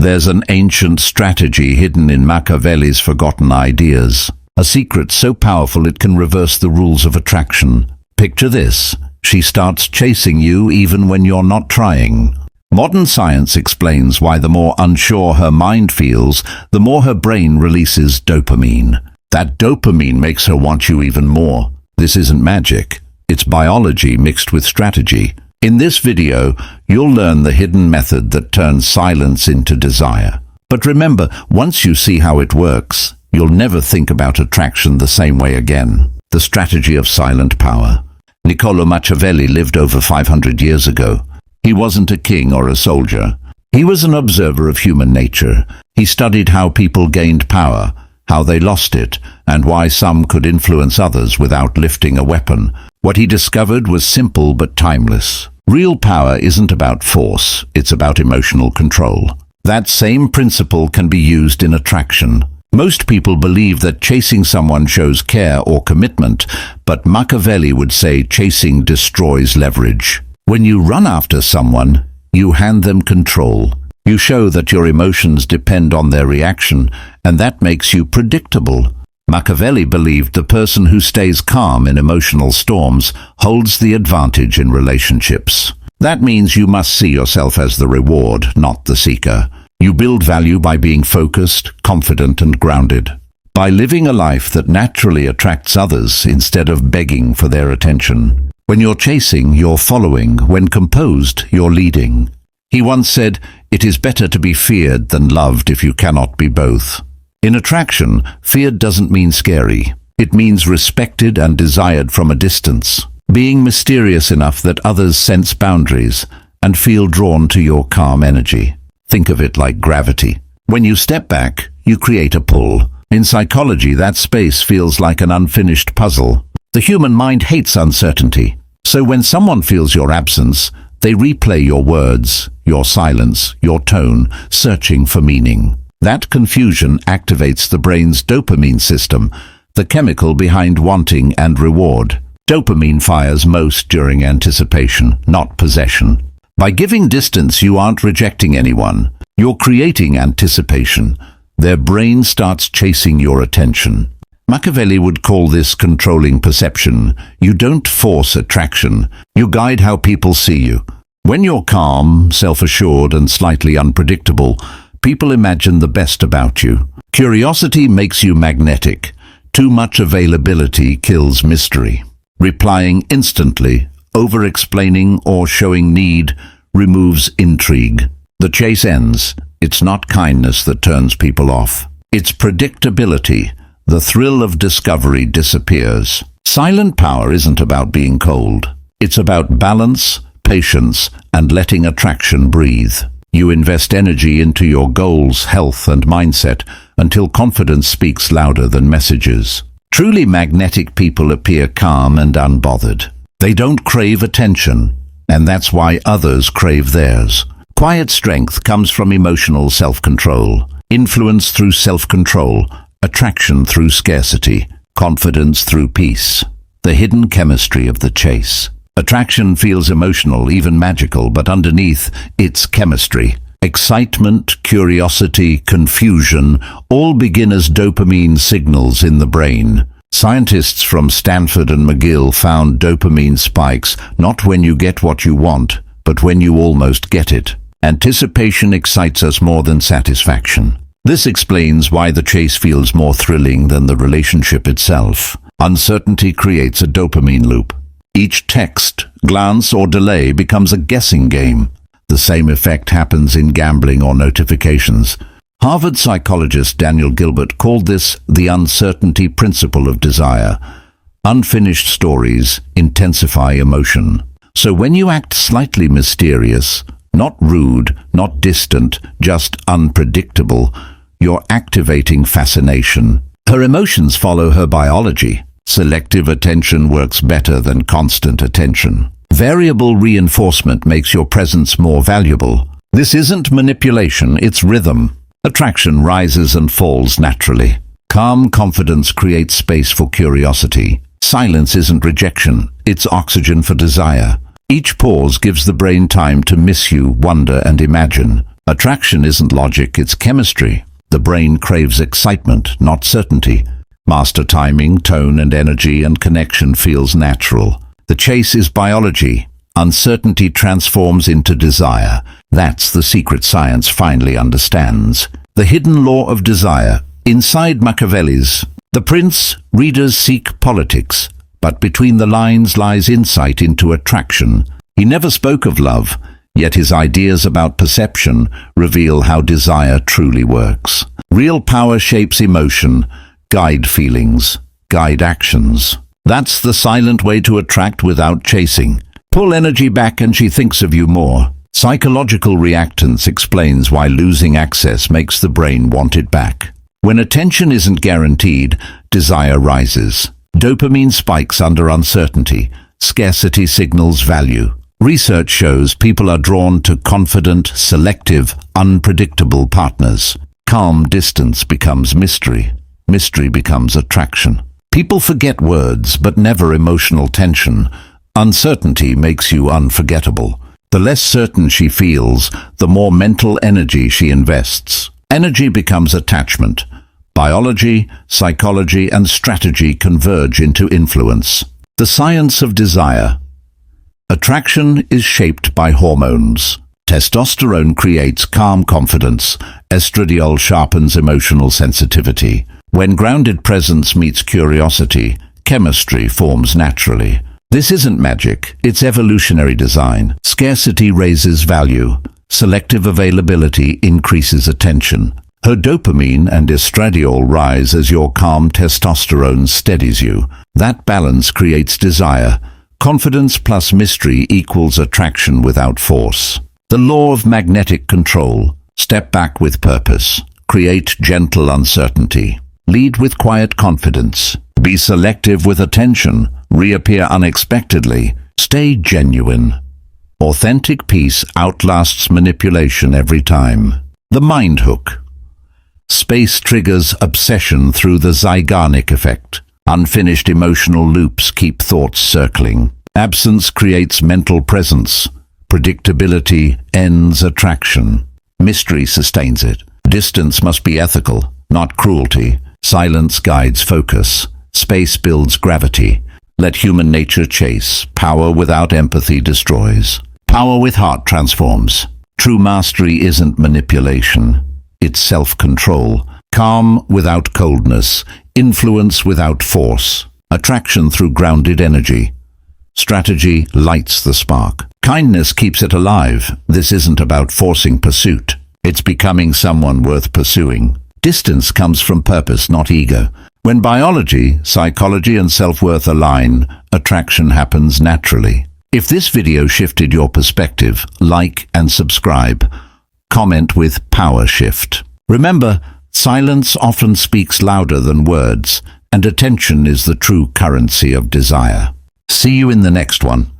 There's an ancient strategy hidden in Machiavelli's forgotten ideas. A secret so powerful it can reverse the rules of attraction. Picture this. She starts chasing you even when you're not trying. Modern science explains why the more unsure her mind feels, the more her brain releases dopamine. That dopamine makes her want you even more. This isn't magic. It's biology mixed with strategy. In this video, you'll learn the hidden method that turns silence into desire. But remember, once you see how it works, you'll never think about attraction the same way again. The strategy of silent power. Niccolo Machiavelli lived over 500 years ago. He wasn't a king or a soldier. He was an observer of human nature. He studied how people gained power, how they lost it, and why some could influence others without lifting a weapon. What he discovered was simple but timeless. Real power isn't about force, it's about emotional control. That same principle can be used in attraction. Most people believe that chasing someone shows care or commitment, but Machiavelli would say chasing destroys leverage. When you run after someone, you hand them control. You show that your emotions depend on their reaction, and that makes you predictable. Machiavelli believed the person who stays calm in emotional storms holds the advantage in relationships. That means you must see yourself as the reward, not the seeker. You build value by being focused, confident, and grounded. By living a life that naturally attracts others instead of begging for their attention. When you're chasing, you're following. When composed, you're leading. He once said, "It is better to be feared than loved if you cannot be both." In attraction, feared doesn't mean scary. It means respected and desired from a distance. Being mysterious enough that others sense boundaries and feel drawn to your calm energy. Think of it like gravity. When you step back, you create a pull. In psychology, that space feels like an unfinished puzzle. The human mind hates uncertainty. So when someone feels your absence, they replay your words, your silence, your tone, searching for meaning. That confusion activates the brain's dopamine system, the chemical behind wanting and reward. Dopamine fires most during anticipation, not possession. By giving distance, you aren't rejecting anyone. You're creating anticipation. Their brain starts chasing your attention. Machiavelli would call this controlling perception. You don't force attraction. You guide how people see you. When you're calm, self-assured, and slightly unpredictable, people imagine the best about you. Curiosity makes you magnetic. Too much availability kills mystery. Replying instantly, over-explaining, or showing need removes intrigue. The chase ends. It's not kindness that turns people off. It's predictability. The thrill of discovery disappears. Silent power isn't about being cold. It's about balance, patience, and letting attraction breathe. You invest energy into your goals, health, and mindset until confidence speaks louder than messages. Truly magnetic people appear calm and unbothered. They don't crave attention, and that's why others crave theirs. Quiet strength comes from emotional self-control, influence through self-control, attraction through scarcity, confidence through peace. The hidden chemistry of the chase. Attraction feels emotional, even magical, but underneath, it's chemistry. Excitement, curiosity, confusion, all begin as dopamine signals in the brain. Scientists from Stanford and McGill found dopamine spikes not when you get what you want, but when you almost get it. Anticipation excites us more than satisfaction. This explains why the chase feels more thrilling than the relationship itself. Uncertainty creates a dopamine loop. Each text, glance, or delay becomes a guessing game. The same effect happens in gambling or notifications. Harvard psychologist Daniel Gilbert called this the uncertainty principle of desire. Unfinished stories intensify emotion. So when you act slightly mysterious, not rude, not distant, just unpredictable, you're activating fascination. Her emotions follow her biology. Selective attention works better than constant attention. Variable reinforcement makes your presence more valuable. This isn't manipulation, it's rhythm. Attraction rises and falls naturally. Calm confidence creates space for curiosity. Silence isn't rejection, it's oxygen for desire. Each pause gives the brain time to miss you, wonder, and imagine. Attraction isn't logic, it's chemistry. The brain craves excitement, not certainty. Master timing, tone and energy, and connection feels natural. The chase is biology. Uncertainty transforms into desire. That's the secret science finally understands. The hidden law of desire. Inside Machiavelli's The Prince, readers seek politics, but between the lines lies insight into attraction. He never spoke of love, yet his ideas about perception reveal how desire truly works. Real power shapes emotion, guide feelings, guide actions. That's the silent way to attract without chasing. Pull energy back and she thinks of you more. Psychological reactance explains why losing access makes the brain want it back. When attention isn't guaranteed, desire rises. Dopamine spikes under uncertainty. Scarcity signals value. Research shows people are drawn to confident, selective, unpredictable partners. Calm distance becomes mystery. Mystery becomes attraction. People forget words, but never emotional tension. Uncertainty makes you unforgettable. The less certain she feels, the more mental energy she invests. Energy becomes attachment. Biology, psychology, and strategy converge into influence. The science of desire. Attraction is shaped by hormones. Testosterone creates calm confidence. Estradiol sharpens emotional sensitivity. When grounded presence meets curiosity, chemistry forms naturally. This isn't magic, it's evolutionary design. Scarcity raises value. Selective availability increases attention. Her dopamine and estradiol rise as your calm testosterone steadies you. That balance creates desire. Confidence plus mystery equals attraction without force. The law of magnetic control. Step back with purpose. Create gentle uncertainty. Lead with quiet confidence. Be selective with attention. Reappear unexpectedly. Stay genuine. Authentic peace outlasts manipulation every time. The mind hook. Space triggers obsession through the Zeigarnik effect. Unfinished emotional loops keep thoughts circling. Absence creates mental presence. Predictability ends attraction. Mystery sustains it. Distance must be ethical, not cruelty. Silence guides focus. Space builds gravity. Let human nature chase. Power without empathy destroys. Power with heart transforms. True mastery isn't manipulation. It's self-control. Calm without coldness. Influence without force. Attraction through grounded energy. Strategy lights the spark. Kindness keeps it alive. This isn't about forcing pursuit. It's becoming someone worth pursuing. Distance comes from purpose, not ego. When biology, psychology, and self-worth align, attraction happens naturally. If this video shifted your perspective, like and subscribe. Comment with power shift. Remember, silence often speaks louder than words, and attention is the true currency of desire. See you in the next one.